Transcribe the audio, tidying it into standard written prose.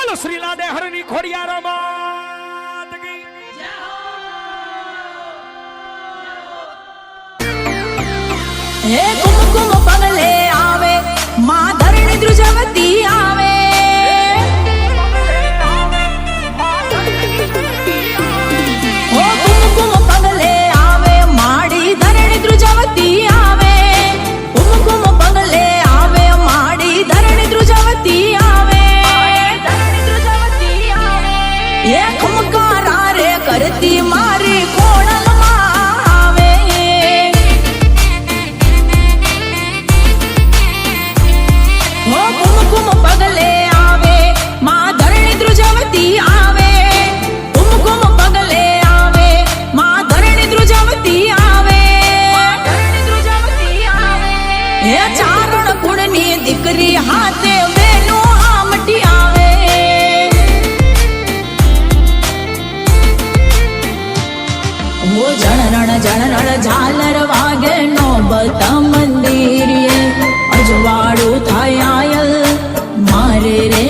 બોલ શ્રી લાડે હરની ખોડિયાર માત કી જય હો। હે કુમકુમ પગલે આવે માં ધરણી ધ્રુજવતી આવે હો કુમકુમ પગલે આવે માડી ધરણી ધ્રુજવતી આવે કુમકુમ પગલે આવે માડી ધરણી ધ્રુજવતી આવે એ ખમકારા રે કરતી મારી કોણલમાં આવે હો કુમકુમ પગલે આવે માં ધરણી ધ્રુજવતી આવે કુમકુમ પગલે આવે માં ધરણી ધ્રુજવતી આવે હે ચારણ કુળની દીકરી હાથે બેનો આમટી આવે ઓ જણરણ ઝાલર વાગે નોબત મંદિરે અજવાળું થાય આયલ મારે રે